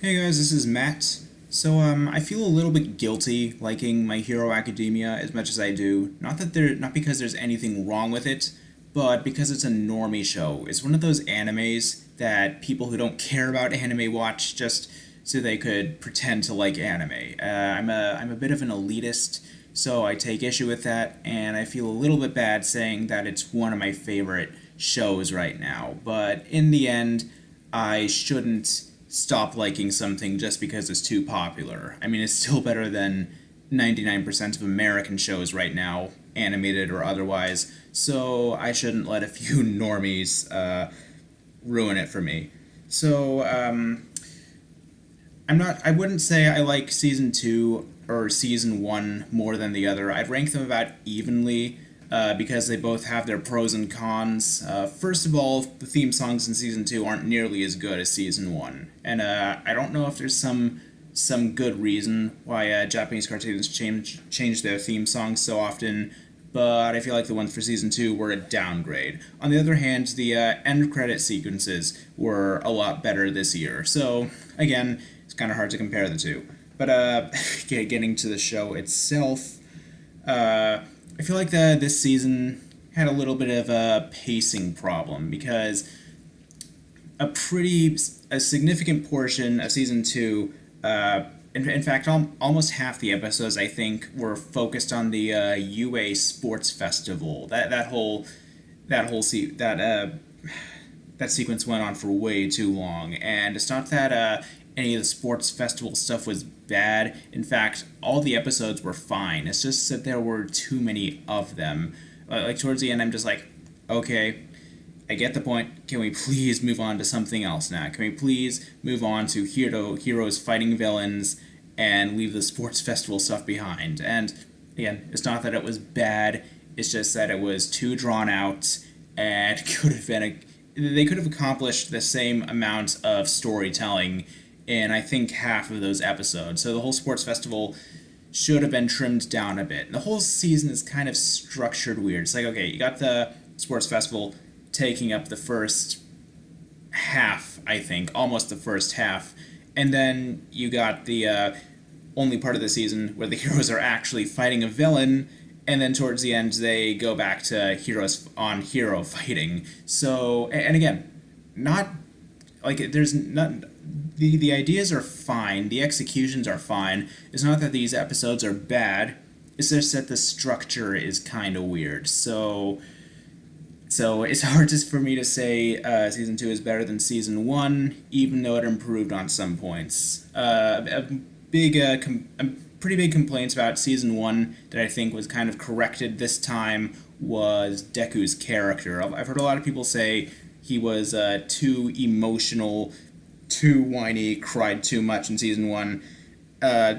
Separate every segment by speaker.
Speaker 1: Hey guys, this is Matt. I feel a little bit guilty liking My Hero Academia as much as I do. Not because there's anything wrong with it, but because it's a normie show. It's one of those animes that people who don't care about anime watch just so they could pretend to like anime. I'm a bit of an elitist, so I take issue with that, and I feel a little bit bad saying that it's one of my favorite shows right now. But in the end, I shouldn't stop liking something just because it's too popular. I mean, it's still better than 99% of American shows right now, animated or otherwise, so I shouldn't let a few normies ruin it for me. So, I wouldn't say I like season two or season one more than the other. I'd rank them about evenly because they both have their pros and cons. First of all, the theme songs in season two aren't nearly as good as season one, and I don't know if there's some good reason why Japanese cartoons change their theme songs so often. But I feel like the ones for season two were a downgrade. On the other hand, the end credit sequences were a lot better this year. So again, it's kind of hard to compare the two. But getting to the show itself, I feel like this season had a little bit of a pacing problem because a significant portion of season two, in fact, almost half the episodes I think were focused on the UA Sports Festival. That sequence went on for way too long, and it's not that any of the sports festival stuff was bad. In fact, all the episodes were fine. It's just that there were too many of them. Like towards the end, I'm just like, okay, I get the point. Can we please move on to something else now? Can we please move on to heroes fighting villains and leave the sports festival stuff behind? And again, it's not that it was bad. It's just that it was too drawn out and they could have accomplished the same amount of storytelling in I think half of those episodes. So the whole sports festival should have been trimmed down a bit. The whole season is kind of structured weird. It's like, okay, you got the sports festival taking up the first half, I think, almost the first half. And then you got the only part of the season where the heroes are actually fighting a villain, and then towards the end they go back to heroes on hero fighting. So, and again, not like there's not the ideas are fine, the executions are fine. It's not that these episodes are bad. It's just that the structure is kind of weird. So it's hard just for me to say season two is better than season one, even though it improved on some points. Pretty big complaints about season one that I think was kind of corrected this time was Deku's character. I've heard a lot of people say he was too emotional, too whiny, cried too much in season one. Uh,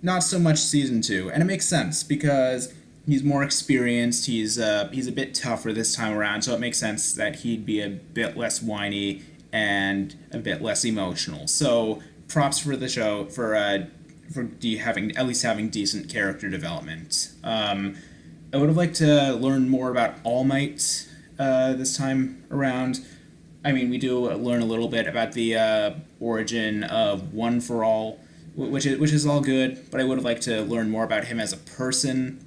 Speaker 1: Not so much season two, and it makes sense because he's more experienced. He's a bit tougher this time around, so it makes sense that he'd be a bit less whiny and a bit less emotional. So props for the show having at least having decent character development. I would have liked to learn more about All Might this time around. I mean, we do learn a little bit about the origin of One for All, which is all good. But I would have liked to learn more about him as a person,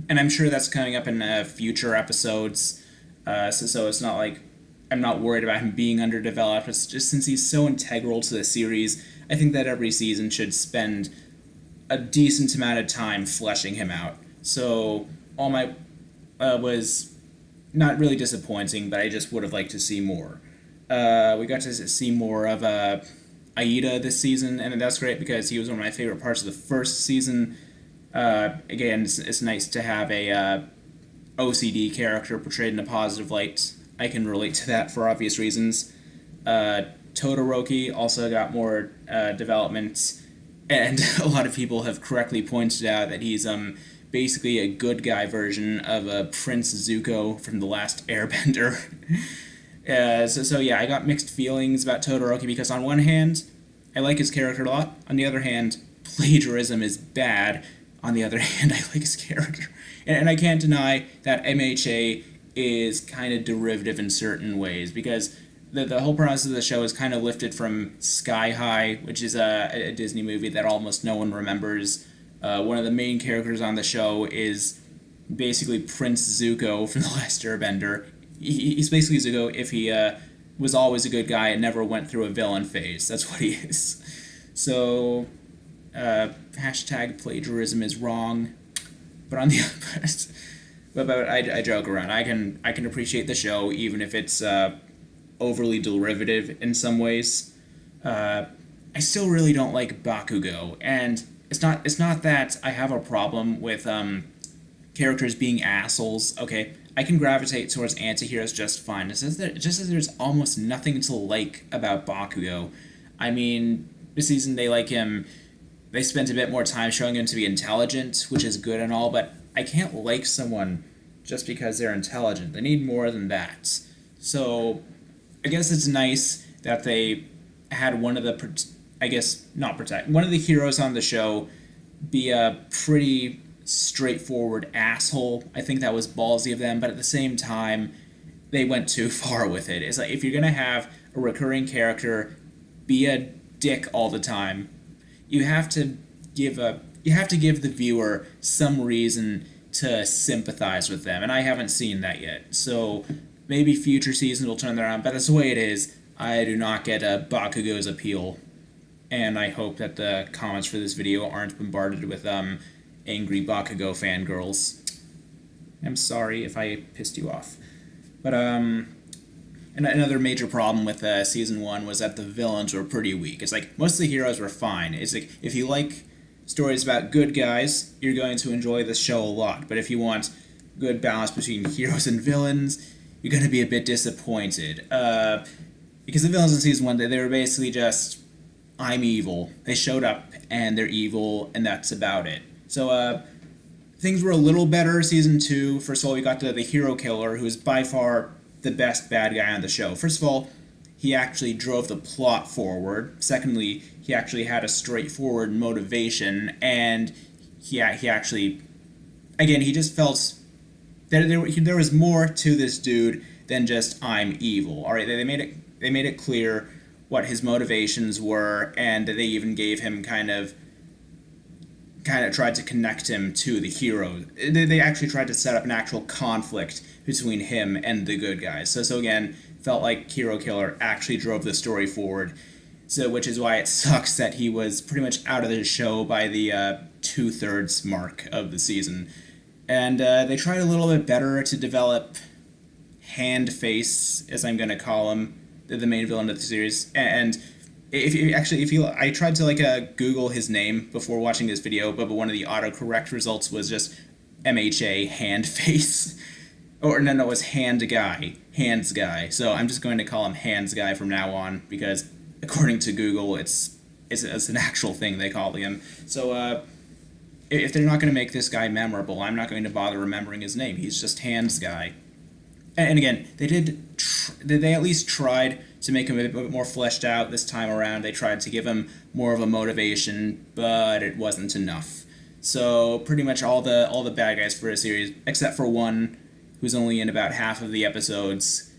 Speaker 1: and I'm sure that's coming up in future episodes. So it's not like I'm not worried about him being underdeveloped. It's just since he's so integral to the series, I think that every season should spend a decent amount of time fleshing him out. So All Might was not really disappointing, but I just would have liked to see more. We got to see more of Aida this season, and that's great because he was one of my favorite parts of the first season. Again, it's nice to have a OCD character portrayed in a positive light. I can relate to that for obvious reasons. Todoroki also got more development, and a lot of people have correctly pointed out that he's basically a good guy version of Prince Zuko from The Last Airbender. So yeah, I got mixed feelings about Todoroki because on one hand, I like his character a lot. On the other hand, plagiarism is bad. On the other hand, I like his character. And I can't deny that MHA is kind of derivative in certain ways because the whole premise of the show is kind of lifted from Sky High, which is a Disney movie that almost no one remembers. One of the main characters on the show is basically Prince Zuko from The Last Airbender. He's basically Zuko if he was always a good guy and never went through a villain phase. That's what he is. So, hashtag plagiarism is wrong. But on the but I joke around. I can appreciate the show even if it's overly derivative in some ways. I still really don't like Bakugo, and it's not that I have a problem with characters being assholes. Okay, I can gravitate towards anti-heroes just fine. It's just that there's almost nothing to like about Bakugo. I mean, this season they spent a bit more time showing him to be intelligent, which is good and all, but I can't like someone just because they're intelligent. They need more than that. So, I guess it's nice that they had one of the, one of the heroes on the show be a pretty straightforward asshole. I think that was ballsy of them, but at the same time, they went too far with it. It's like, if you're gonna have a recurring character be a dick all the time, you have to give the viewer some reason to sympathize with them, and I haven't seen that yet. So maybe future seasons will turn that around, but that's the way it is. I do not get a Bakugo's appeal, and I hope that the comments for this video aren't bombarded with angry Bakugo fangirls. I'm sorry if I pissed you off. But another major problem with season 1 was that the villains were pretty weak. It's like most of the heroes were fine. It's like if you like stories about good guys, you're going to enjoy this show a lot. But if you want good balance between heroes and villains, you're going to be a bit disappointed. Because the villains in season 1, they were basically just, I'm evil. They showed up and they're evil, and that's about it. So things were a little better season 2. First of all, we got the hero killer, who's by far the best bad guy on the show. First of all, he actually drove the plot forward. Secondly, he actually had a straightforward motivation, and he actually, again, he just felt that there was more to this dude than just I'm evil. All right, they made it clear what his motivations were, and they even gave him kind of tried to connect him to the hero. They actually tried to set up an actual conflict between him and the good guys. So again, felt like Hero Killer actually drove the story forward. So which is why it sucks that he was pretty much out of the show by the 2/3 mark of the season. And they tried a little bit better to develop Handface, as I'm going to call him, the main villain of the series. And I tried to Google his name before watching this video, but one of the autocorrect results was just MHA Handface, or no, it was Hands Guy. So I'm just going to call him Hands Guy from now on because according to Google, it's an actual thing they call him. So if they're not going to make this guy memorable, I'm not going to bother remembering his name. He's just Hands Guy. And again, they at least tried to make him a bit more fleshed out this time around. They tried to give him more of a motivation, but it wasn't enough. So pretty much all the bad guys for a series, except for one who's only in about half of the episodes,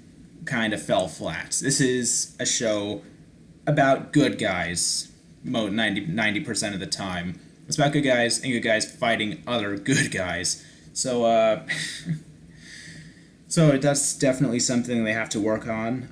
Speaker 1: kind of fell flat. This is a show about good guys 90% of the time. It's about good guys and good guys fighting other good guys. So so that's definitely something they have to work on.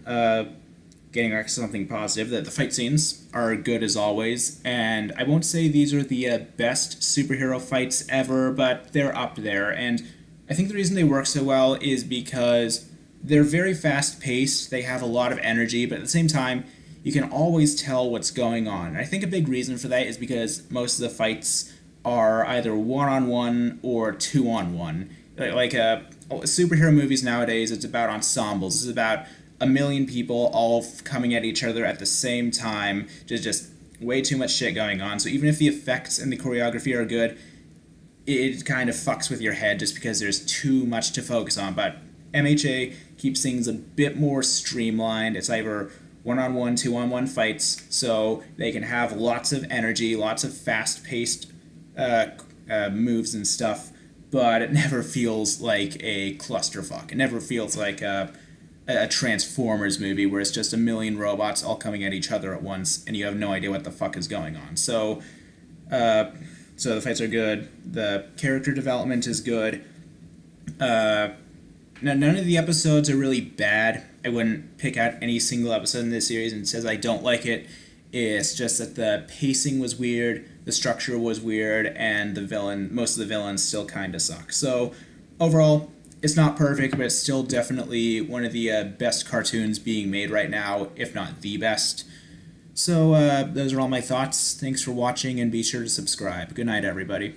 Speaker 1: Getting back to something positive, that the fight scenes are good as always, and I won't say these are the best superhero fights ever, but they're up there, and I think the reason they work so well is because they're very fast-paced, they have a lot of energy, but at the same time, you can always tell what's going on. And I think a big reason for that is because most of the fights are either one-on-one or two-on-one. Superhero movies nowadays, it's about ensembles. It's about a million people all coming at each other at the same time. Just way too much shit going on. So even if the effects and the choreography are good, it kind of fucks with your head just because there's too much to focus on. But MHA keeps things a bit more streamlined. It's either one-on-one, two-on-one fights, so they can have lots of energy, lots of fast-paced moves and stuff, but it never feels like a clusterfuck. It never feels like a Transformers movie where it's just a million robots all coming at each other at once, and you have no idea what the fuck is going on. Uh, so the fights are good. The character development is good. Now, none of the episodes are really bad. I wouldn't pick out any single episode in this series and says I don't like it. It's just that the pacing was weird, the structure was weird, and most of the villains still kind of suck. So, overall, it's not perfect, but it's still definitely one of the best cartoons being made right now, if not the best. So, those are all my thoughts. Thanks for watching, and be sure to subscribe. Good night, everybody.